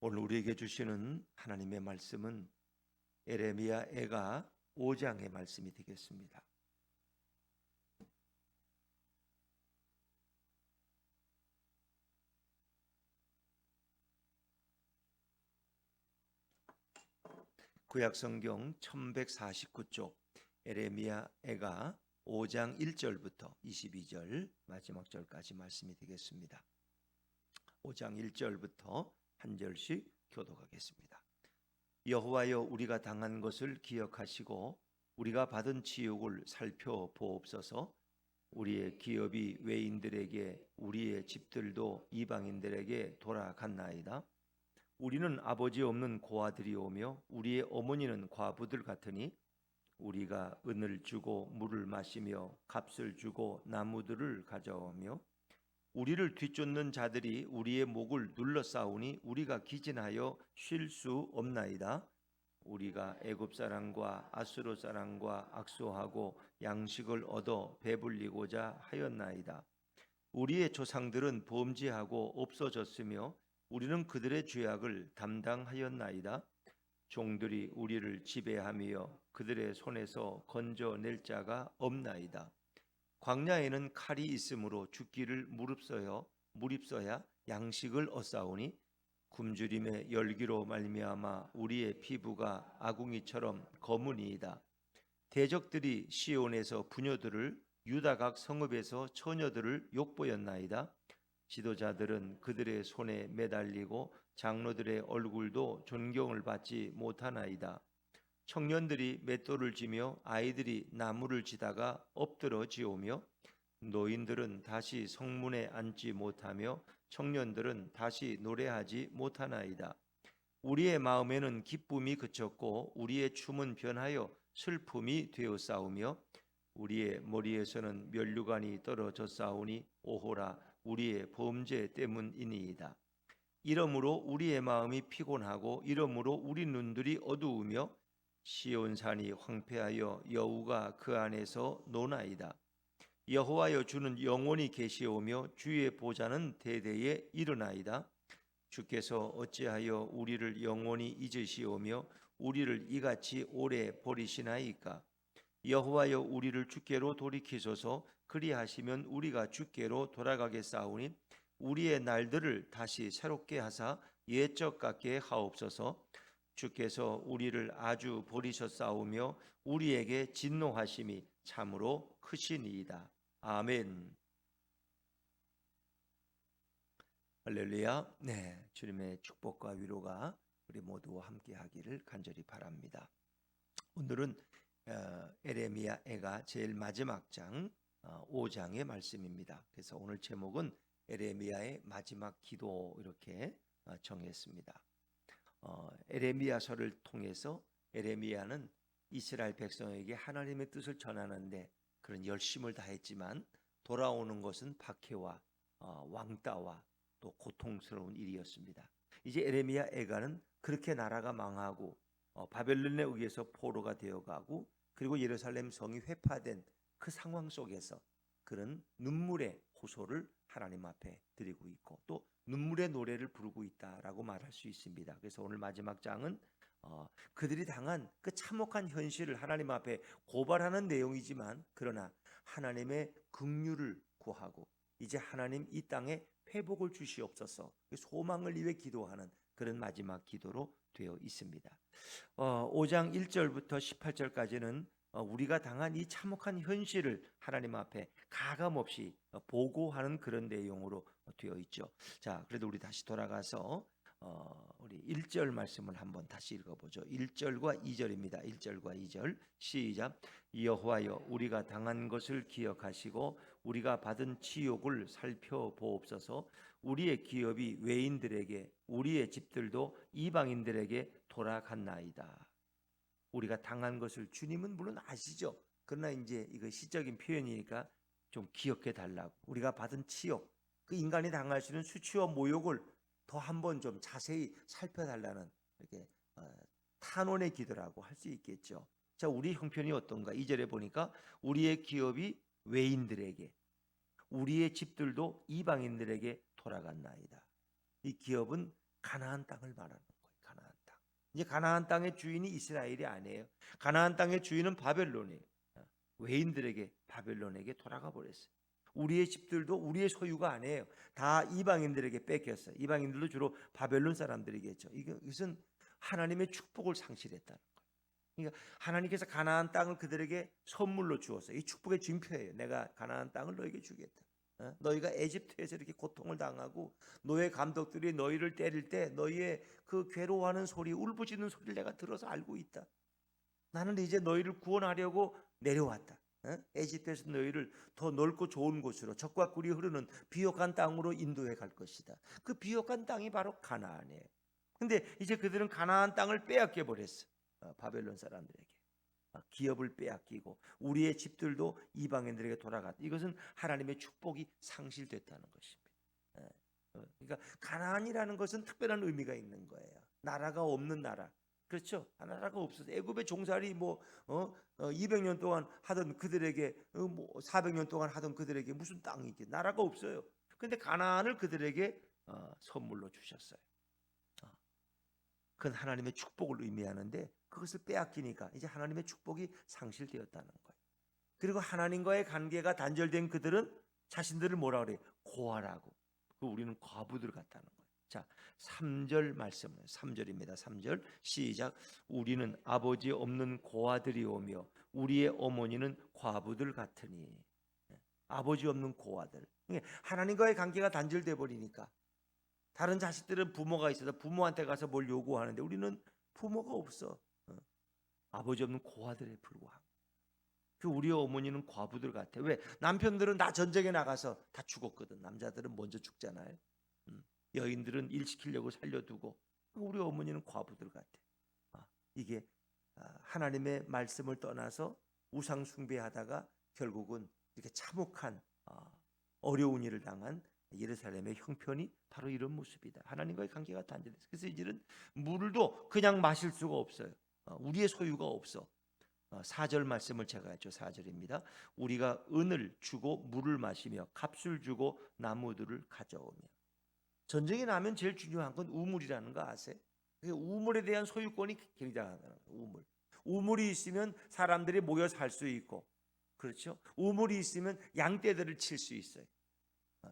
오늘 우리에게 주시는 하나님의 말씀은 에레미야 애가 5장의 말씀이 되겠습니다. 구약성경 1149쪽 에레미야 애가 5장 1절부터 22절 마지막 절까지 말씀이 되겠습니다. 5장 1절부터 한 절씩 교독하겠습니다. 여호와여, 우리가 당한 것을 기억하시고 우리가 받은 치욕을 살펴보옵소서. 우리의 기업이 외인들에게, 우리의 집들도 이방인들에게 돌아갔나이다. 우리는 아버지 없는 고아들이오며 우리의 어머니는 과부들 같으니 우리가 은을 주고 물을 마시며 값을 주고 나무들을 가져오며 우리를 뒤쫓는 자들이 우리의 목을 눌러싸우니 우리가 기진하여 쉴 수 없나이다. 우리가 애굽 사람과 아수르 사람과 악수하고 양식을 얻어 배불리고자 하였나이다. 우리의 조상들은 범죄하고 없어졌으며 우리는 그들의 죄악을 담당하였나이다. 종들이 우리를 지배하며 그들의 손에서 건져낼 자가 없나이다. 광야에는 칼이 있으므로 죽기를 무립서야 양식을 얻사오니 굶주림의 열기로 말미암아 우리의 피부가 아궁이처럼 검으니이다. 대적들이 시온에서 부녀들을, 유다각 성읍에서 처녀들을 욕보였나이다. 지도자들은 그들의 손에 매달리고 장로들의 얼굴도 존경을 받지 못하나이다. 청년들이 맷돌을 지며 아이들이 나무를 지다가 엎드러 지오며 노인들은 다시 성문에 앉지 못하며 청년들은 다시 노래하지 못하나이다. 우리의 마음에는 기쁨이 그쳤고 우리의 춤은 변하여 슬픔이 되었사오며 우리의 머리에서는 면류관이 떨어졌사오니 오호라, 우리의 범죄 때문이니이다. 이러므로 우리의 마음이 피곤하고 이러므로 우리 눈들이 어두우며 시온산이 황폐하여 여우가 그 안에서 노나이다. 여호와여, 주는 영원히 계시오며 주의 보좌는 대대에 이르나이다. 주께서 어찌하여 우리를 영원히 잊으시오며 우리를 이같이 오래 버리시나이까? 여호와여, 우리를 주께로 돌이키소서. 그리하시면 우리가 주께로 돌아가겠사오니 우리의 날들을 다시 새롭게 하사 옛적 같게 하옵소서. 주께서 우리를 아주 버리셨사오며 우리에게 진노하심이 참으로 크시니이다. 아멘. 할렐루야. 네, 주님의 축복과 위로가 우리 모두와 함께하기를 간절히 바랍니다. 오늘은 에레미야 애가 제일 마지막 장 5장의 말씀입니다. 그래서 오늘 제목은 에레미야의 마지막 기도 이렇게 정했습니다. 에레미야서를 통해서 에레미야는 이스라엘 백성에게 하나님의 뜻을 전하는데 그런 열심을 다했지만 돌아오는 것은 박해와 왕따와 또 고통스러운 일이었습니다. 이제 에레미야 애가는 그렇게 나라가 망하고 바벨론에 의해서 포로가 되어가고 그리고 예루살렘 성이 회파된 그 상황 속에서 그런 눈물의 호소를 하나님 앞에 드리고 있고 또 눈물의 노래를 부르고 있다라고 말할 수 있습니다. 그래서 오늘 마지막 장은 그들이 당한 그 참혹한 현실을 하나님 앞에 고발하는 내용이지만 그러나 하나님의 긍휼을 구하고 이제 하나님 이 땅에 회복을 주시옵소서 소망을 위해 기도하는 그런 마지막 기도로 되어 있습니다. 5장 1절부터 18절까지는 우리가 당한 이 참혹한 현실을 하나님 앞에 가감없이 보고하는 그런 내용으로 되어 있죠. 자, 그래도 우리 다시 돌아가서 우리 1절 말씀을 한번 다시 읽어보죠. 1절과 2절입니다. 1절과 2절 시작. 여호와여, 우리가 당한 것을 기억하시고 우리가 받은 치욕을 살펴보옵소서. 우리의 기업이 외인들에게 우리의 집들도 이방인들에게 돌아갔나이다. 우리가 당한 것을 주님은 물론 아시죠. 그러나 이제 이거 시적인 표현이니까 좀 기억해 달라고. 우리가 받은 치욕, 그 인간이 당할 수 있는 수치와 모욕을 더 한번 좀 자세히 살펴달라는 이렇게 탄원의 기도라고 할 수 있겠죠. 자, 우리 형편이 어떤가? 2절에 보니까 우리의 기업이 외인들에게 우리의 집들도 이방인들에게 돌아갔나이다. 이 기업은 가나안 땅을 말하는 거예요. 가나안 땅. 이제 가나안 땅의 주인이 이스라엘이 아니에요. 가나안 땅의 주인은 바벨론이에요. 외인들에게, 바벨론에게 돌아가 버렸어요. 우리의 집들도 우리의 소유가 아니에요. 다 이방인들에게 뺏겼어요. 이방인들도 주로 바벨론 사람들이겠죠. 이것은 하나님의 축복을 상실했다는 거예요. 그러니까 하나님께서 가나안 땅을 그들에게 선물로 주었어요. 이 축복의 징표예요. 내가 가나안 땅을 너에게 주겠다. 너희가 에집트에서 이렇게 고통을 당하고 노예 감독들이 너희를 때릴 때 너희의 그 괴로워하는 소리, 울부짖는 소리를 내가 들어서 알고 있다. 나는 이제 너희를 구원하려고 내려왔다. 에집트에서 너희를 더 넓고 좋은 곳으로, 적과 꿀이 흐르는 비옥한 땅으로 인도해 갈 것이다. 그 비옥한 땅이 바로 가나안이에요. 근데 이제 그들은 가나안 땅을 빼앗겨 버렸어. 바벨론 사람들에게. 기업을 빼앗기고 우리의 집들도 이방인들에게 돌아갔다. 이것은 하나님의 축복이 상실됐다는 것입니다. 그러니까 가나안이라는 것은 특별한 의미가 있는 거예요. 나라가 없는 나라. 그렇죠? 나라가 없어서 애굽의 종살이 200년 동안 하던 그들에게 400년 동안 하던 그들에게 무슨 땅이 있겠? 나라가 없어요. 근데 가나안을 그들에게 선물로 주셨어요. 그건 하나님의 축복을 의미하는데 그것을 빼앗기니까 이제 하나님의 축복이 상실되었다는 거예요. 그리고 하나님과의 관계가 단절된 그들은 자신들을 뭐라 그래요? 고아라고. 우리는 과부들 같다는 거예요. 자, 3절 말씀, 3절입니다. 3절 시작. 우리는 아버지 없는 고아들이오며 우리의 어머니는 과부들 같으니. 아버지 없는 고아들. 하나님과의 관계가 단절돼 버리니까 다른 자식들은 부모가 있어서 부모한테 가서 뭘 요구하는데 우리는 부모가 없어. 아버지 없는 고아들에 불과한. 그 우리 어머니는 과부들 같아. 왜? 남편들은 다 전쟁에 나가서 다 죽었거든. 남자들은 먼저 죽잖아요. 여인들은 일 시키려고 살려두고. 우리 어머니는 과부들 같아. 이게 하나님의 말씀을 떠나서 우상 숭배하다가 결국은 이렇게 참혹한 어려운 일을 당한 예루살렘의 형편이 바로 이런 모습이다. 하나님과의 관계가 단절됐어요. 그래서 이제는 물도 그냥 마실 수가 없어요. 우리의 소유가 없어. 4절 말씀을 제가 했죠. 4절입니다. 우리가 은을 주고 물을 마시며 값을 주고 나무들을 가져오며. 전쟁이 나면 제일 중요한 건 우물이라는 거 아세요? 우물에 대한 소유권이 굉장하다는 거예요. 우물이 있으면 사람들이 모여 살 수 있고, 그렇죠? 우물이 있으면 양떼들을 칠 수 있어요.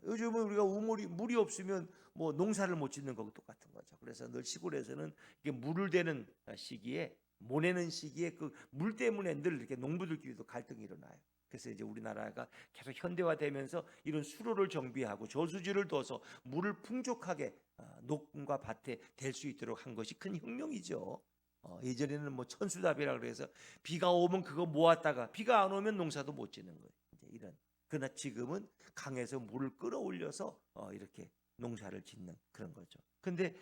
요즘은 우리가 물이 없으면 뭐 농사를 못 짓는 것과 똑같은 거죠. 그래서 늘 시골에서는 이게 물을 대는 시기에, 모내는 시기에 그 물 때문에 늘 이렇게 농부들끼리도 갈등이 일어나요. 그래서 이제 우리나라가 계속 현대화되면서 이런 수로를 정비하고 저수지를 둬서 물을 풍족하게 농가 밭에 댈 수 있도록 한 것이 큰 혁명이죠. 예전에는 뭐 천수답이라 그래서 비가 오면 그거 모았다가 비가 안 오면 농사도 못 짓는 거예요. 이제 이런. 그러나 지금은 강에서 물을 끌어올려서 이렇게 농사를 짓는 그런 거죠. 근데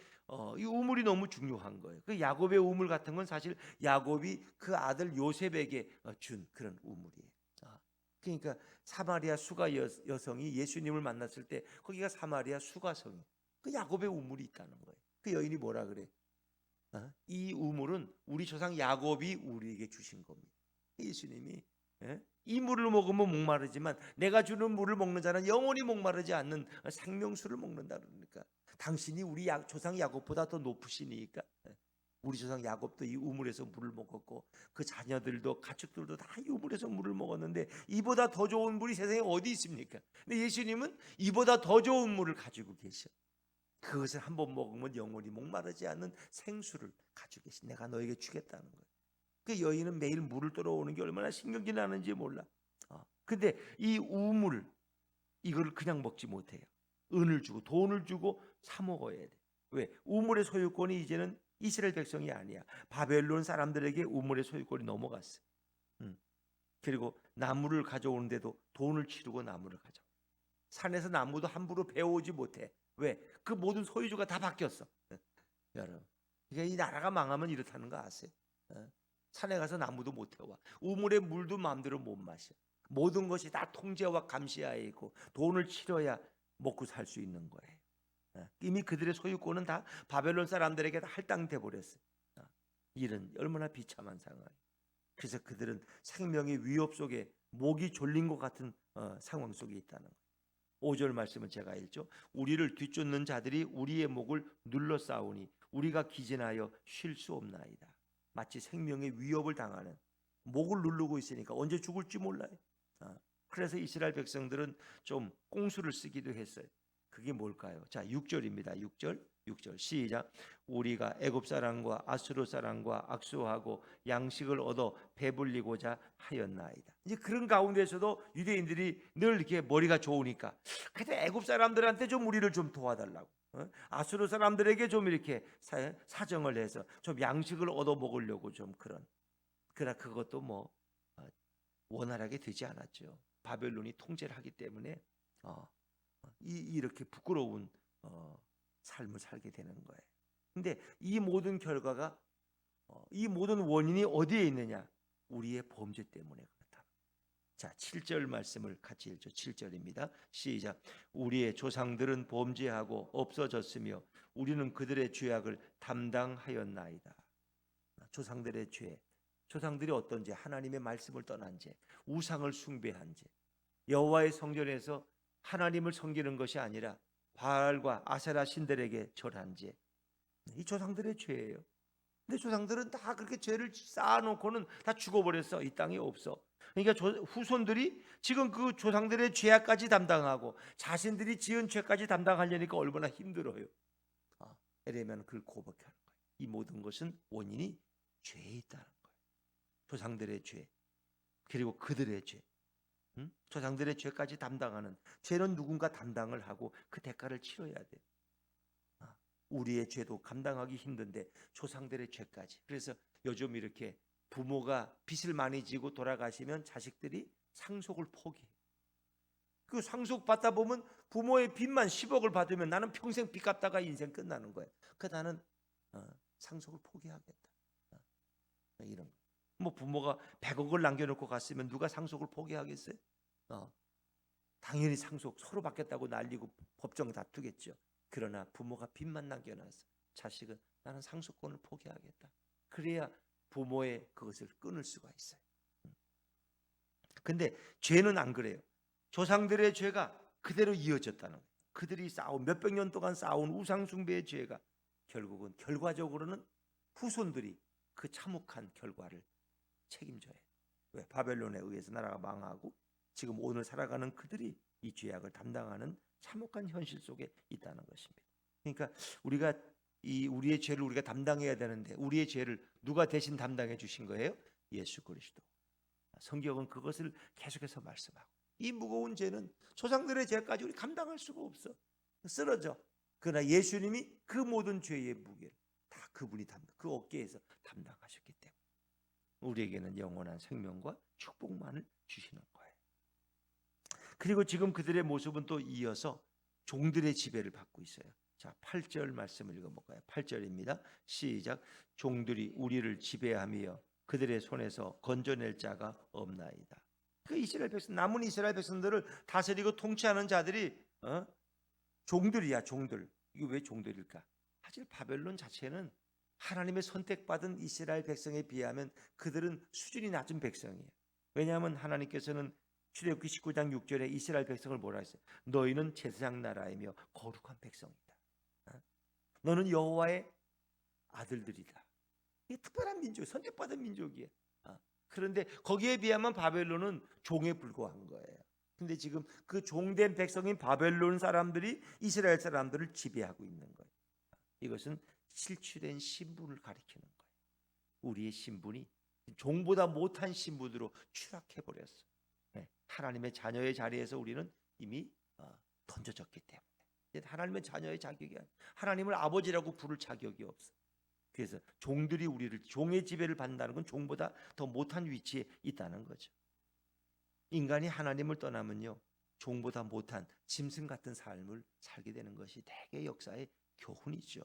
이 우물이 너무 중요한 거예요. 그 야곱의 우물 같은 건 사실 야곱이 그 아들 요셉에게 준 그런 우물이에요. 그러니까 사마리아 수가 여성이 예수님을 만났을 때 거기가 사마리아 수가성이에요. 그 야곱의 우물이 있다는 거예요. 그 여인이 뭐라 그래? 이 우물은 우리 조상 야곱이 우리에게 주신 겁니다. 예수님이 이 물을 먹으면 목마르지만 내가 주는 물을 먹는 자는 영원히 목마르지 않는 생명수를 먹는다 그러니까 당신이 우리 조상 야곱보다 더 높으시니까. 우리 조상 야곱도 이 우물에서 물을 먹었고 그 자녀들도 가축들도 다 이 우물에서 물을 먹었는데 이보다 더 좋은 물이 세상에 어디 있습니까? 근데 예수님은 이보다 더 좋은 물을 가지고 계셔. 그것을 한번 먹으면 영원히 목마르지 않는 생수를 가지고 계신 내가 너에게 주겠다는 거예요. 그 여인은 매일 물을 떨어오는 게 얼마나 신경질 나는지 몰라. 근데 이 우물 이걸 그냥 먹지 못해요. 은을 주고 돈을 주고 사 먹어야 돼. 왜? 우물의 소유권이 이제는 이스라엘 백성이 아니야. 바벨론 사람들에게 우물의 소유권이 넘어갔어. 그리고 나무를 가져오는데도 돈을 치르고 나무를 가져와. 산에서 나무도 함부로 베어오지 못해. 왜? 그 모든 소유주가 다 바뀌었어. 여러분, 그러니까 이 나라가 망하면 이렇다는 거 아세요? 산에 가서 나무도 못 태워. 우물의 물도 마음대로 못 마셔. 모든 것이 다 통제와 감시하에 있고 돈을 치러야 먹고 살 수 있는 거예요. 이미 그들의 소유권은 다 바벨론 사람들에게 다 할당돼 버렸어요. 이런 얼마나 비참한 상황. 그래서 그들은 생명의 위협 속에 목이 졸린 것 같은 상황 속에 있다는 거예요. 5절 말씀을 제가 읽죠. 우리를 뒤쫓는 자들이 우리의 목을 눌러 싸우니 우리가 기진하여 쉴 수 없나이다. 마치 생명의 위협을 당하는, 목을 누르고 있으니까 언제 죽을지 몰라요. 그래서 이스라엘 백성들은 좀 꽁수를 쓰기도 했어요. 그게 뭘까요? 자, 6절입니다. 6절 시작. 우리가 애굽 사람과 아수르 사람과 악수하고 양식을 얻어 배불리고자 하였나이다. 이제 그런 가운데서도 유대인들이 늘 이렇게 머리가 좋으니까 그래도 애굽 사람들한테 좀 우리를 좀 도와달라고, 아수르 사람들에게 좀 이렇게 사정을 해서 좀 양식을 얻어 먹으려고 좀 그러나 그것도 뭐 원활하게 되지 않았죠. 바벨론이 통제를 하기 때문에 이렇게 부끄러운 삶을 살게 되는 거예요. 근데 이 모든 결과가, 이 모든 원인이 어디에 있느냐? 우리의 범죄 때문에 그렇다. 자, 7절 말씀을 같이 읽죠. 7절입니다. 시작. 우리의 조상들은 범죄하고 없어졌으며 우리는 그들의 죄악을 담당하였나이다. 조상들의 죄, 조상들이 어떤 죄? 하나님의 말씀을 떠난 죄, 우상을 숭배한 죄, 여호와의 성전에서 하나님을 섬기는 것이 아니라 바알과 아세라 신들에게 절한 죄, 이 조상들의 죄예요. 근데 조상들은 다 그렇게 죄를 쌓아놓고는 다 죽어버렸어. 이 땅에 없어. 그러니까 후손들이 지금 그 조상들의 죄악까지 담당하고 자신들이 지은 죄까지 담당하려니까 얼마나 힘들어요. 에레미야는 그걸 고백하는 거예요. 이 모든 것은 원인이 죄에 있다는 거예요. 조상들의 죄, 그리고 그들의 죄, 조상들의 죄까지 담당하는, 죄는 누군가 담당을 하고 그 대가를 치러야 돼. 우리의 죄도 감당하기 힘든데 조상들의 죄까지. 그래서 요즘 이렇게 부모가 빚을 많이 지고 돌아가시면 자식들이 상속을 포기해. 그 상속 받다 보면 부모의 빚만 10억을 받으면 나는 평생 빚 갚다가 인생 끝나는 거예요. 나는 상속을 포기하겠다. 이런 거. 뭐 부모가 100억을 남겨놓고 갔으면 누가 상속을 포기하겠어요? 당연히 상속 서로 받겠다고 난리고 법정 다투겠죠. 그러나 부모가 빚만 남겨놨어. 자식은 나는 상속권을 포기하겠다. 그래야 부모의 그것을 끊을 수가 있어요. 근데 죄는 안 그래요. 조상들의 죄가 그대로 이어졌다는 거예요. 그들이 쌓아온 몇백 년 동안 쌓아온 우상숭배의 죄가 결국은 결과적으로는 후손들이 그 참혹한 결과를 책임져야 해요. 왜? 바벨론에 의해서 나라가 망하고 지금 오늘 살아가는 그들이 이 죄악을 담당하는 참혹한 현실 속에 있다는 것입니다. 그러니까 우리가 우리의 죄를 우리가 담당해야 되는데 우리의 죄를 누가 대신 담당해 주신 거예요? 예수 그리스도. 성경은 그것을 계속해서 말씀하고, 이 무거운 죄는 조상들의 죄까지 우리 감당할 수가 없어. 쓰러져. 그러나 예수님이 그 모든 죄의 무게를 다 그분이 그 어깨에서 담당하셨기 때문에 우리에게는 영원한 생명과 축복만을 주시는 거예요. 그리고 지금 그들의 모습은 또 이어서 종들의 지배를 받고 있어요. 자, 8절 말씀을 읽어볼까요? 8절입니다. 시작. 종들이 우리를 지배하며 그들의 손에서 건져낼 자가 없나이다. 그 이스라엘 백성, 남은 이스라엘 백성들을 다스리고 통치하는 자들이 종들이야, 종들. 이거 왜 종들일까? 사실 바벨론 자체는 하나님의 선택받은 이스라엘 백성에 비하면 그들은 수준이 낮은 백성이에요. 왜냐하면 하나님께서는 출애굽기 19장 6절에 이스라엘 백성을 뭐라 했어요? 너희는 제사장 나라이며 거룩한 백성이다. 너는 여호와의 아들들이다. 이게 특별한 민족, 선택받은 민족이에요. 그런데 거기에 비하면 바벨론은 종에 불과한 거예요. 근데 지금 그 종된 백성인 바벨론 사람들이 이스라엘 사람들을 지배하고 있는 거예요. 이것은 실추된 신분을 가리키는 거예요. 우리의 신분이 종보다 못한 신분으로 추락해버렸어. 하나님의 자녀의 자리에서 우리는 이미 던져졌기 때문에 하나님의 자녀의 자격이 아니에요. 하나님을 아버지라고 부를 자격이 없어. 그래서 종들이 우리를, 종의 지배를 받는다는 건 종보다 더 못한 위치에 있다는 거죠. 인간이 하나님을 떠나면요, 종보다 못한 짐승 같은 삶을 살게 되는 것이 대개 역사의 교훈이죠.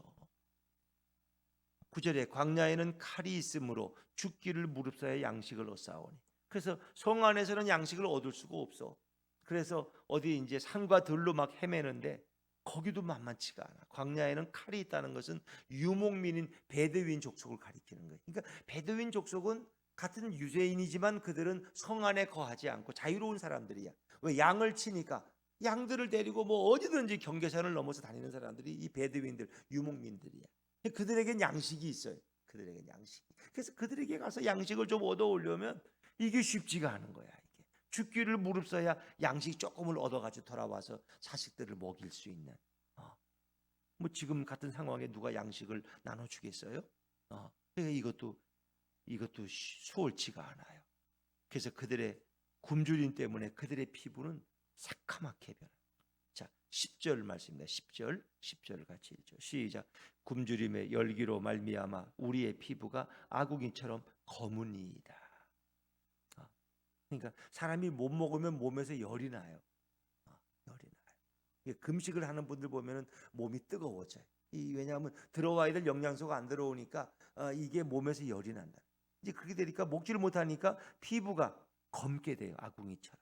9절에 광야에는 칼이 있으므로 죽기를 무릅쓰여 양식을 얻사오니. 그래서 성 안에서는 양식을 얻을 수가 없어. 그래서 어디 이제 산과 들로 막 헤매는데 거기도 만만치가 않아. 광야에는 칼이 있다는 것은 유목민인 베드윈 족속을 가리키는 거예요. 그러니까 베드윈 족속은 같은 유대인이지만 그들은 성 안에 거하지 않고 자유로운 사람들이야. 왜? 양을 치니까 양들을 데리고 뭐 어디든지 경계선을 넘어서 다니는 사람들이 이 베드윈들, 유목민들이야. 그들에겐 양식이 있어요. 그들에겐 양식이. 그래서 그들에게 가서 양식을 좀 얻어오려면 이게 쉽지가 않은 거야. 이게 죽기를 무릅써야 양식 조금을 얻어가지고 돌아와서 자식들을 먹일 수 있는. 뭐 지금 같은 상황에 누가 양식을 나눠주겠어요? 그러니까 이것도 수월치가 않아요. 그래서 그들의 굶주림 때문에 그들의 피부는 새카맣게 변해요. 자, 10절 말씀입니다. 10절 같이 읽죠. 시작. 굶주림의 열기로 말미암아 우리의 피부가 아궁이처럼 검으니이다. 그러니까 사람이 못 먹으면 몸에서 열이 나요. 열이 나요. 금식을 하는 분들 보면은 몸이 뜨거워져요. 왜냐하면 들어와야 될 영양소가 안 들어오니까 이게 몸에서 열이 난다. 이제 그렇게 되니까 먹지를 못하니까 피부가 검게 돼요. 아궁이처럼.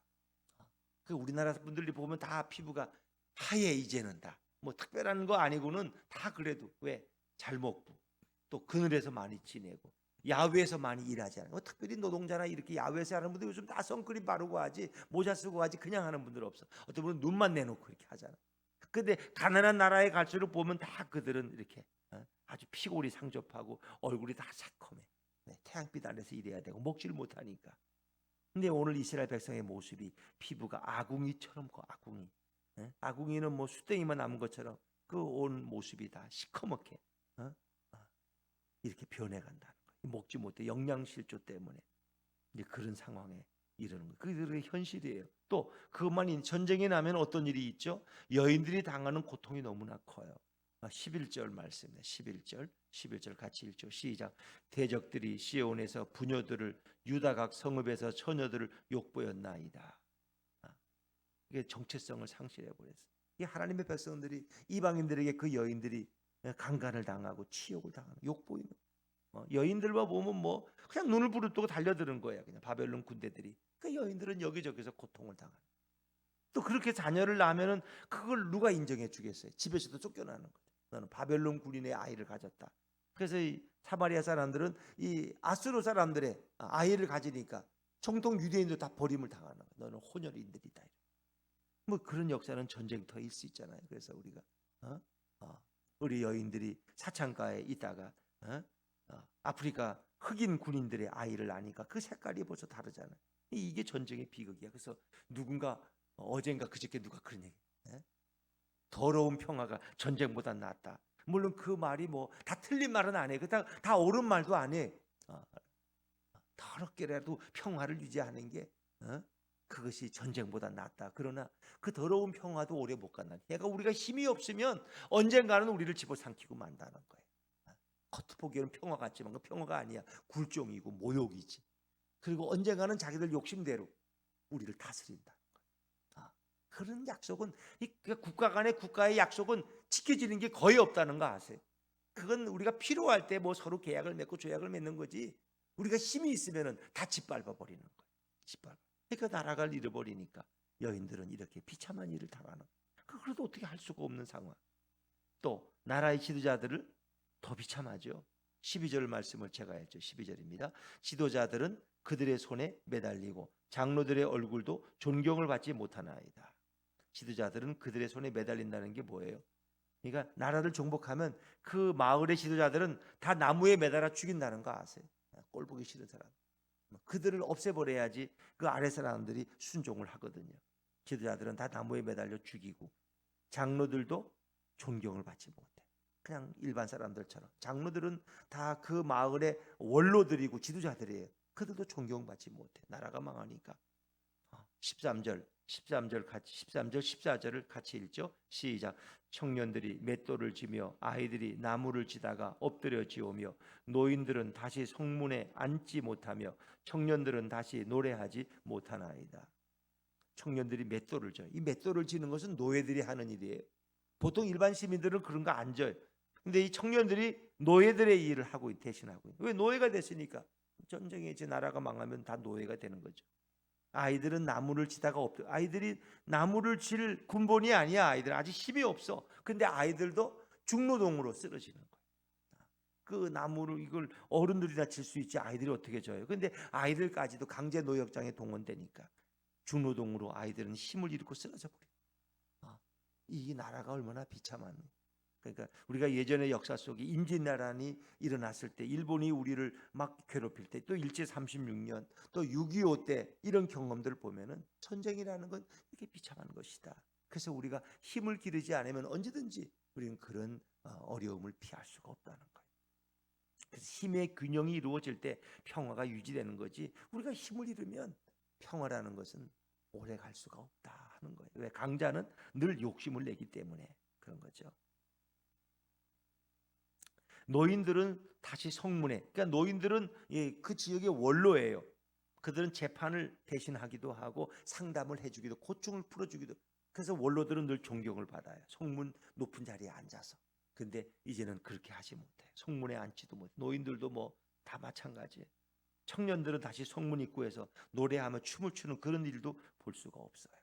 그 우리나라 분들이 보면 다 피부가 하얘. 이제는 다 뭐 특별한 거 아니고는 다 그래도 왜 잘 먹고 또 그늘에서 많이 지내고 야외에서 많이 일하잖아요. 뭐 특별히 노동자나 이렇게 야외에서 하는 분들 요즘 다 선크림 바르고 하지, 모자 쓰고 하지, 그냥 하는 분들 없어. 어떤 분은 눈만 내놓고 이렇게 하잖아. 근데 가난한 나라에 갈수록 보면 다 그들은 이렇게 아주 피골이 상접하고 얼굴이 다 새콤해. 태양빛 아래서 일해야 되고 먹지를 못하니까. 근데 오늘 이스라엘 백성의 모습이 피부가 아궁이처럼 아궁이. 아궁이는 뭐 수땡이만 남은 것처럼 그 온 모습이 다 시커멓게 이렇게 변해간다는 거예요. 먹지 못해 영양실조 때문에 이제 그런 상황에 이르는 거예요. 그들의 현실이에요. 또 그것만 전쟁이 나면 어떤 일이 있죠? 여인들이 당하는 고통이 너무나 커요. 11절 말씀입니다. 11절 같이 읽죠. 시작. 대적들이 시온에서 부녀들을 유다 각 성읍에서 처녀들을 욕보였나이다. 이게 정체성을 상실해 버렸어요. 이 하나님의 백성들이 이방인들에게 그 여인들이 강간을 당하고 치욕을 당하는 욕보이는 여인들만 보면 뭐 그냥 눈을 부릅뜨고 달려드는 거예요. 그냥 바벨론 군대들이. 그 여인들은 여기저기서 고통을 당하는. 또 그렇게 자녀를 낳으면은 그걸 누가 인정해 주겠어요? 집에서도 쫓겨나는 거죠. 너는 바벨론 군인의 아이를 가졌다. 그래서 이 사마리아 사람들은 이 아수르 사람들의 아이를 가지니까 정통 유대인도 다 버림을 당하는 거예요. 너는 혼혈인들이다. 뭐 그런 역사는 전쟁터일 수 있잖아요. 그래서 우리가 우리 여인들이 사창가에 있다가 아프리카 흑인 군인들의 아이를 낳으니까 그 색깔이 벌써 다르잖아요. 이게 전쟁의 비극이야. 그래서 누군가 어젠가 그저께 누가 그런 얘기. 더러운 평화가 전쟁보다 낫다. 물론 그 말이 뭐 다 틀린 말은 안 해. 다 옳은 말도 안 해. 더럽게라도 평화를 유지하는 게 그것이 전쟁보다 낫다. 그러나 그 더러운 평화도 오래 못 간다. 얘가 우리가 힘이 없으면 언젠가는 우리를 집어삼키고 만다는 거예요. 겉으로 보기에는 평화 같지만 그 평화가 아니야. 굴종이고 모욕이지. 그리고 언젠가는 자기들 욕심대로 우리를 다스린다. 그런 약속은 국가 간의 국가의 약속은 지켜지는 게 거의 없다는 거 아세요? 그건 우리가 필요할 때 뭐 서로 계약을 맺고 조약을 맺는 거지. 우리가 힘이 있으면은 다 짓밟아 버리는 거예요. 짓밟아. 그러니까 나라가 잃어버리니까 여인들은 이렇게 비참한 일을 당하는. 그래도 어떻게 할 수가 없는 상황. 또 나라의 지도자들을 더 비참하죠. 12절 말씀을 제가 했죠. 12절입니다. 지도자들은 그들의 손에 매달리고 장로들의 얼굴도 존경을 받지 못하나이다. 지도자들은 그들의 손에 매달린다는 게 뭐예요? 그러니까 나라를 정복하면 그 마을의 지도자들은 다 나무에 매달아 죽인다는 거 아세요? 꼴 보기 싫은 사람. 그들을 없애버려야지 그 아래 사람들이 순종을 하거든요. 지도자들은 다 나무에 매달려 죽이고 장로들도 존경을 받지 못해. 그냥 일반 사람들처럼. 장로들은 다 그 마을의 원로들이고 지도자들이에요. 그들도 존경받지 못해. 나라가 망하니까. 13절 14절을 같이 읽죠. 시작. 청년들이 맷돌을 지며 아이들이 나무를 지다가 엎드려 지오며 노인들은 다시 성문에 앉지 못하며 청년들은 다시 노래하지 못하나이다. 청년들이 맷돌을 져요. 이 맷돌을 지는 것은 노예들이 하는 일이에요. 보통 일반 시민들은 그런 거 안 져요. 근데 이 청년들이 노예들의 일을 하고 대신하고. 왜? 노예가 됐으니까. 전쟁에 이제 나라가 망하면 다 노예가 되는 거죠. 아이들은 나무를 지다가 아이들이 나무를 질 군본이 아니야. 아이들 아직 힘이 없어. 근데 아이들도 중노동으로 쓰러지는 거예요. 그 나무를 이걸 어른들이 다 질 수 있지 아이들이 어떻게 져요? 근데 아이들까지도 강제 노역장에 동원되니까 중노동으로 아이들은 힘을 잃고 쓰러져 버려요. 이 나라가 얼마나 비참한. 그러니까 우리가 예전의 역사 속에 임진왜란이 일어났을 때, 일본이 우리를 막 괴롭힐 때, 또 일제 36년, 또 6.25 때 이런 경험들을 보면은 전쟁이라는 건 이렇게 비참한 것이다. 그래서 우리가 힘을 기르지 않으면 언제든지 우리는 그런 어려움을 피할 수가 없다는 거예요. 그래서 힘의 균형이 이루어질 때 평화가 유지되는 거지, 우리가 힘을 잃으면 평화라는 것은 오래 갈 수가 없다 하는 거예요. 왜? 강자는 늘 욕심을 내기 때문에 그런 거죠. 노인들은 다시 성문에, 그러니까 노인들은 그 지역의 원로예요. 그들은 재판을 대신하기도 하고 상담을 해주기도, 고충을 풀어주기도. 그래서 원로들은 늘 존경을 받아요. 성문 높은 자리에 앉아서. 근데 이제는 그렇게 하지 못해. 성문에 앉지도 못해. 노인들도 뭐 다 마찬가지예요. 청년들은 다시 성문 입구에서 노래하며 춤을 추는 그런 일도 볼 수가 없어요.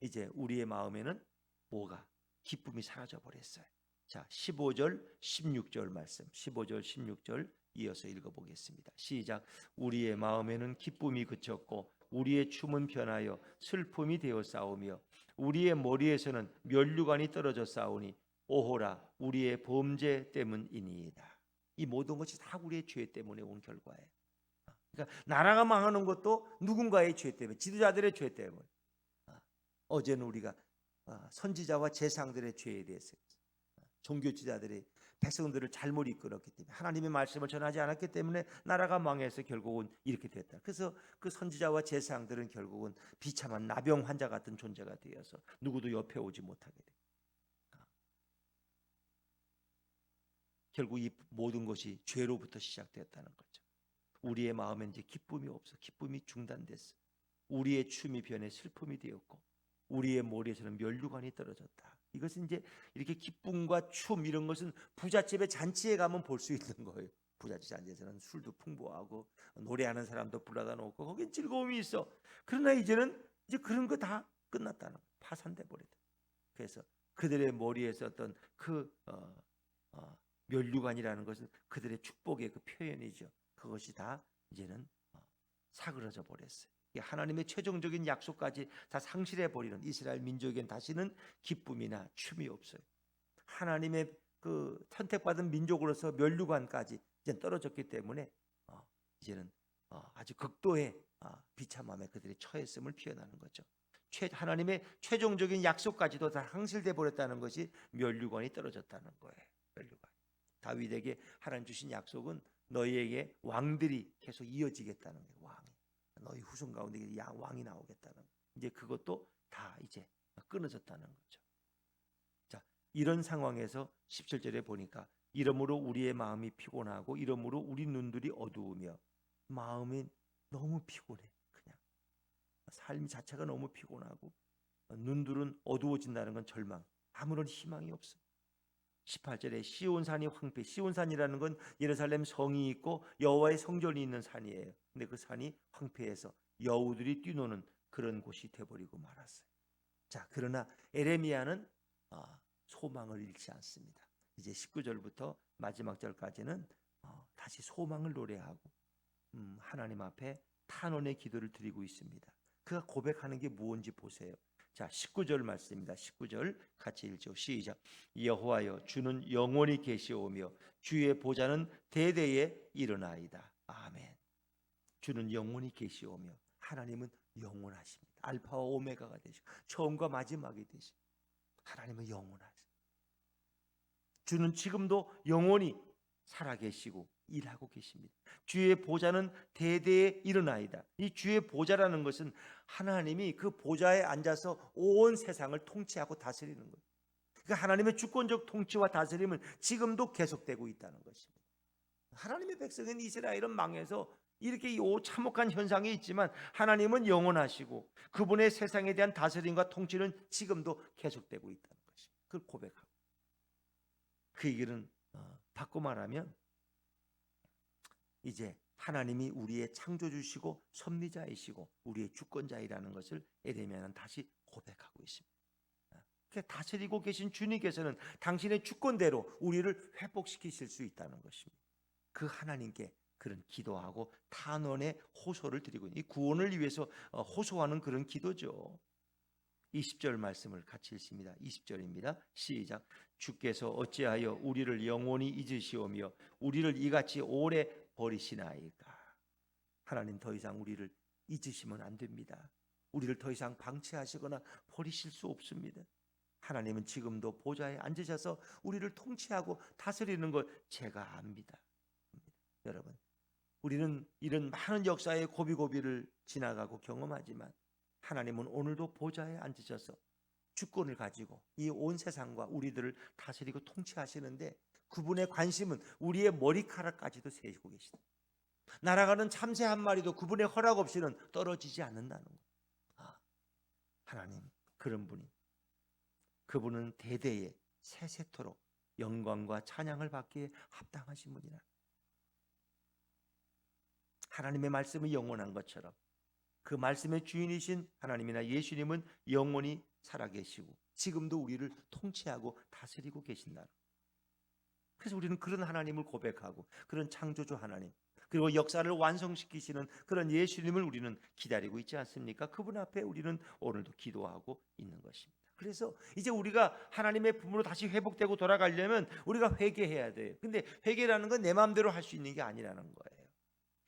이제 우리의 마음에는 뭐가? 기쁨이 사라져 버렸어요. 자, 15절 16절 말씀, 15절 16절 이어서 읽어보겠습니다. 시작. 우리의 마음에는 기쁨이 그쳤고 우리의 춤은 변하여 슬픔이 되어 싸우며 우리의 머리에서는 면류관이 떨어져 싸우니 오호라 우리의 범죄 때문이니이다. 이 모든 것이 다 우리의 죄 때문에 온 결과예요. 그러니까 나라가 망하는 것도 누군가의 죄 때문에, 지도자들의 죄 때문에. 어제는 우리가 선지자와 제사장들의 죄에 대해서, 종교 지도자들이 백성들을 잘못 이끌었기 때문에, 하나님의 말씀을 전하지 않았기 때문에 나라가 망해서 결국은 이렇게 됐다. 그래서 그 선지자와 제사장들은 결국은 비참한 나병 환자 같은 존재가 되어서 누구도 옆에 오지 못하게 돼. 결국 이 모든 것이 죄로부터 시작되었다는 거죠. 우리의 마음에 이제 기쁨이 없어. 기쁨이 중단됐어. 우리의 춤이 변해 슬픔이 되었고 우리의 머리에서는 면류관이 떨어졌다. 이것은 이제 이렇게 기쁨과 춤 이런 것은 부잣집의 잔치에 가면 볼 수 있는 거예요. 부잣집 잔치에서는 술도 풍부하고 노래하는 사람도 불러다 놓고 거긴 즐거움이 있어. 그러나 이제는 이제 그런 거 다 끝났다는 거예요. 파산돼 버렸다. 그래서 그들의 머리에서 어떤 그 면류관이라는 것은 그들의 축복의 그 표현이죠. 그것이 다 이제는 사그러져 버렸어요. 하나님의 최종적인 약속까지 다 상실해 버리는 이스라엘 민족에겐 다시는 기쁨이나 춤이 없어요. 하나님의 그 선택받은 민족으로서 면류관까지 이제 떨어졌기 때문에 이제는 아주 극도의 비참함에 그들이 처했음을 표현하는 거죠. 하나님의 최종적인 약속까지도 다 상실돼 버렸다는 것이 면류관이 떨어졌다는 거예요. 면류관. 다윗에게 하나님 주신 약속은 너희에게 왕들이 계속 이어지겠다는 거예요. 왕이. 너희 후손 가운데 왕이 나오겠다는 거예요. 이제 그것도 다 이제 끊어졌다는 거죠. 자, 이런 상황에서 17절에 보니까 이러므로 우리의 마음이 피곤하고 이러므로 우리 눈들이 어두우며, 마음이 너무 피곤해. 그냥 삶 자체가 너무 피곤하고 눈들은 어두워진다는 건 절망, 아무런 희망이 없어. 18절에 시온산이 황폐. 시온산이라는 건 예루살렘 성이 있고 여호와의 성전이 있는 산이에요. 근데 그 산이 황폐해서 여우들이 뛰노는 그런 곳이 되어버리고 말았어요. 자, 그러나 에레미야는 소망을 잃지 않습니다. 이제 19절부터 마지막 절까지는 다시 소망을 노래하고 하나님 앞에 탄원의 기도를 드리고 있습니다. 그가 고백하는 게 무엇인지 보세요. 자, 19절 말씀입니다. 19절 같이 읽죠. 시작. 여호와여 주는 영원히 계시오며 주의 보좌는 대대에 일어나이다. 아멘. 주는 영원히 계시오며, 하나님은 영원하십니다. 알파와 오메가가 되시고 처음과 마지막이 되시고 하나님은 영원하십니다. 주는 지금도 영원히 살아계시고 일하고 계십니다. 주의 보좌는 대대에 일어나이다. 이 주의 보좌라는 것은 하나님이 그 보좌에 앉아서 온 세상을 통치하고 다스리는 거예요. 그러니까 하나님의 주권적 통치와 다스림은 지금도 계속되고 있다는 것입니다. 하나님의 백성인 이스라엘은 망해서 이렇게 참혹한 현상이 있지만 하나님은 영원하시고 그분의 세상에 대한 다스림과 통치는 지금도 계속되고 있다는 것입니다. 그걸 고백하고, 그 얘기는 바꿔 말하면 이제 하나님이 우리의 창조주시고 섭리자이시고 우리의 주권자이라는 것을 에레미야는 다시 고백하고 있습니다. 다스리고 계신 주님께서는 당신의 주권대로 우리를 회복시키실 수 있다는 것입니다. 그 하나님께 그런 기도하고 탄원의 호소를 드리고 있는, 이 구원을 위해서 호소하는 그런 기도죠. 20절 말씀을 같이 읽습니다. 20절입니다. 시작. 주께서 어찌하여 우리를 영원히 잊으시오며 우리를 이같이 오래 버리시나이까. 하나님 더 이상 우리를 잊으시면 안 됩니다. 우리를 더 이상 방치하시거나 버리실 수 없습니다. 하나님은 지금도 보좌에 앉으셔서 우리를 통치하고 다스리는 걸 제가 압니다. 여러분, 우리는 이런 많은 역사의 고비고비를 지나가고 경험하지만 하나님은 오늘도 보좌에 앉으셔서 주권을 가지고 이 온 세상과 우리들을 다스리고 통치하시는데 그분의 관심은 우리의 머리카락까지도 세시고 계시다. 날아가는 참새 한 마리도 그분의 허락 없이는 떨어지지 않는다는 거예요. 하나님 그런 분이, 그분은 대대에 세세토록 영광과 찬양을 받기에 합당하신 분이라. 하나님의 말씀이 영원한 것처럼 그 말씀의 주인이신 하나님이나 예수님은 영원히 살아계시고 지금도 우리를 통치하고 다스리고 계신다. 그래서 우리는 그런 하나님을 고백하고 그런 창조주 하나님, 그리고 역사를 완성시키시는 그런 예수님을 우리는 기다리고 있지 않습니까? 그분 앞에 우리는 오늘도 기도하고 있는 것입니다. 그래서 이제 우리가 하나님의 품으로 다시 회복되고 돌아가려면 우리가 회개해야 돼요. 근데 회개라는 건 내 마음대로 할 수 있는 게 아니라는 거예요.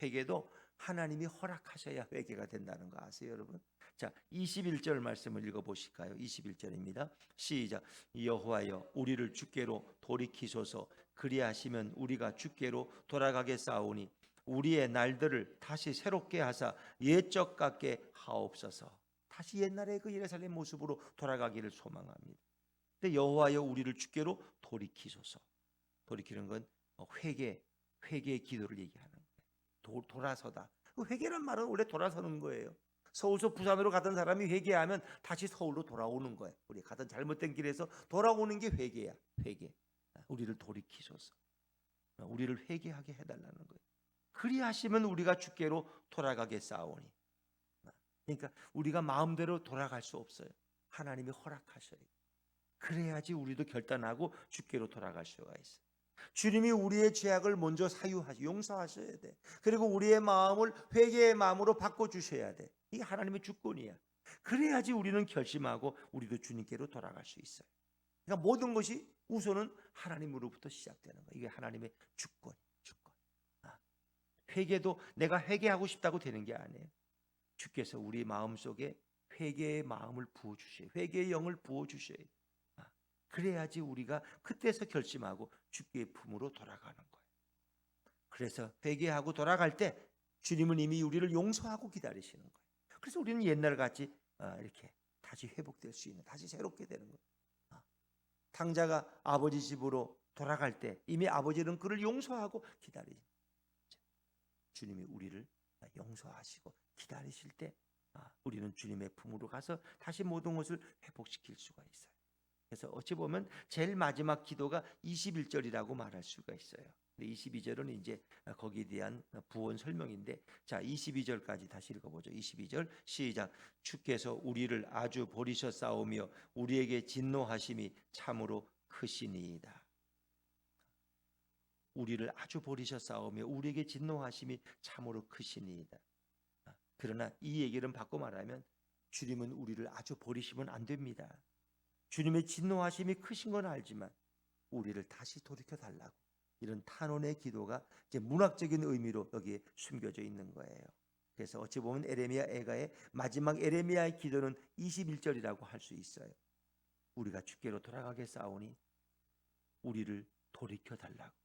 회개도 하나님이 허락하셔야 회개가 된다는 거 아세요, 여러분? 자, 21절 말씀을 읽어보실까요? 21절입니다. 시작. 여호와여 우리를 주께로 돌이키소서. 그리하시면 우리가 주께로 돌아가겠사오니 우리의 날들을 다시 새롭게 하사 옛적 같게 하옵소서. 다시 옛날의 그 예루살렘 모습으로 돌아가기를 소망합니다. 근데 여호와여 우리를 주께로 돌이키소서. 돌이키는 건 회개의 기도를 얘기하는 거예요. 돌아서다. 회개란 말은 원래 돌아서는 거예요. 서울서 부산으로 가던 사람이 회개하면 다시 서울로 돌아오는 거예요. 우리 가던 잘못된 길에서 돌아오는 게 회개야. 회개. 우리를 돌이키소서. 우리를 회개하게 해달라는 거예요. 그리하시면 우리가 주께로 돌아가겠사오니. 그러니까 우리가 마음대로 돌아갈 수 없어요. 하나님이 허락하셔야 돼요. 그래야지 우리도 결단하고 주께로 돌아갈 수가 있어요. 주님이 우리의 죄악을 먼저 용서하셔야 돼. 그리고 우리의 마음을 회개의 마음으로 바꿔주셔야 돼. 이게 하나님의 주권이야. 그래야지 우리는 결심하고 우리도 주님께로 돌아갈 수 있어요. 그러니까 모든 것이 우선은 하나님으로부터 시작되는 거예요. 이게 하나님의 주권. 회개도 내가 회개하고 싶다고 되는 게 아니에요. 주께서 우리 마음속에 회개의 마음을 부어주셔요. 회개의 영을 부어주셔요. 그래야지 우리가 그때서 결심하고 주께의 품으로 돌아가는 거예요. 그래서 회개하고 돌아갈 때 주님은 이미 우리를 용서하고 기다리시는 거예요. 그래서 우리는 옛날같이 이렇게 다시 회복될 수 있는, 다시 새롭게 되는 거예요. 탕자가 아버지 집으로 돌아갈 때 이미 아버지는 그를 용서하고 기다리죠. 주님이 우리를 용서하시고 기다리실 때 우리는 주님의 품으로 가서 다시 모든 것을 회복시킬 수가 있어요. 그래서 어찌 보면 제일 마지막 기도가 21절이라고 말할 수가 있어요. 근데 22절은 이제 거기에 대한 부언 설명인데, 자 22절까지 다시 읽어보죠. 22절 시작. 주께서 우리를 아주 버리셨사오며 우리에게 진노하심이 참으로 크시니이다. 우리를 아주 버리셨사오며 우리에게 진노하심이 참으로 크시니이다. 그러나 이 얘기를 바꿔 말하면 주님은 우리를 아주 버리시면 안 됩니다. 주님의 진노하심이 크신 건 알지만 우리를 다시 돌이켜 달라고, 이런 탄원의 기도가 이제 문학적인 의미로 여기에 숨겨져 있는 거예요. 그래서 어찌 보면 에레미야 애가의 마지막 에레미야의 기도는 21절이라고 할 수 있어요. 우리가 주께로 돌아가겠사오니 우리를 돌이켜 달라고,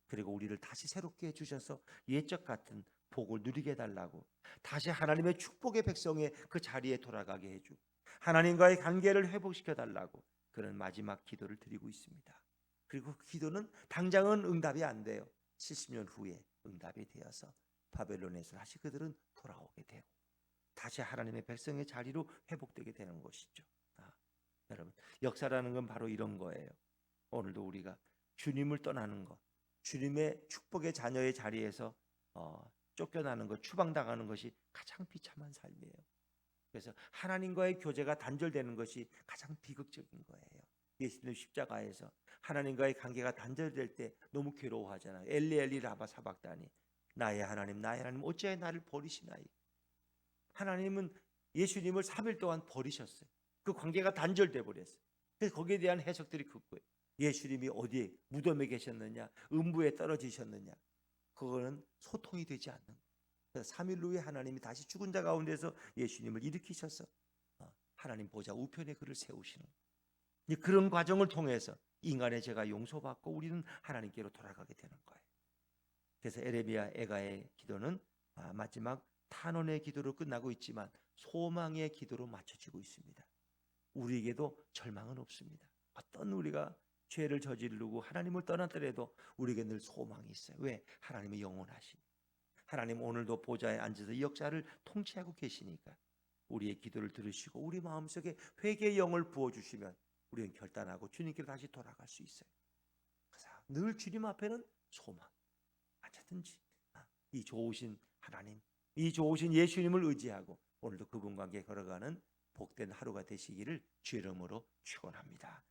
그리고 우리를 다시 새롭게 해주셔서 옛적 같은 복을 누리게 해달라고, 다시 하나님의 축복의 백성의 그 자리에 돌아가게 해주고 하나님과의 관계를 회복시켜 달라고 그런 마지막 기도를 드리고 있습니다. 그리고 그 기도는 당장은 응답이 안 돼요. 70년 후에 응답이 되어서 바벨론에서 다시 그들은 돌아오게 되고 다시 하나님의 백성의 자리로 회복되게 되는 것이죠. 여러분, 역사라는 건 바로 이런 거예요. 오늘도 우리가 주님을 떠나는 것, 주님의 축복의 자녀의 자리에서 쫓겨나는 것, 추방당하는 것이 가장 비참한 삶이에요. 그래서 하나님과의 교제가 단절되는 것이 가장 비극적인 거예요. 예수님 십자가에서 하나님과의 관계가 단절될 때 너무 괴로워하잖아요. 엘리 엘리 라바 사박다니, 나의 하나님 어찌하여 나를 버리시나이. 하나님은 예수님을 3일 동안 버리셨어요. 그 관계가 단절돼 버렸어요. 그래서 거기에 대한 해석들이 그거예요. 예수님이 어디에 무덤에 계셨느냐, 음부에 떨어지셨느냐, 그거는 소통이 되지 않는 거예요. 그래서 3일 후에 하나님이 다시 죽은 자 가운데서 예수님을 일으키셔서 하나님 보좌 우편에 그를 세우시는 거예요. 그런 과정을 통해서 인간의 죄가 용서받고 우리는 하나님께로 돌아가게 되는 거예요. 그래서 에레미야 애가의 기도는 마지막 탄원의 기도로 끝나고 있지만 소망의 기도로 맞춰지고 있습니다. 우리에게도 절망은 없습니다. 어떤 우리가 죄를 저지르고 하나님을 떠나더라도 우리에게 늘 소망이 있어요. 왜? 하나님이 영원하시니. 하나님 오늘도 보좌에 앉아서 이 역사를 통치하고 계시니까 우리의 기도를 들으시고 우리 마음속에 회개의 영을 부어주시면 우리는 결단하고 주님께로 다시 돌아갈 수 있어요. 그래서 늘 주님 앞에는 소망. 언제든지 이 좋으신 하나님, 이 좋으신 예수님을 의지하고 오늘도 그분과 함께 걸어가는 복된 하루가 되시기를 주의 이름으로 축원합니다.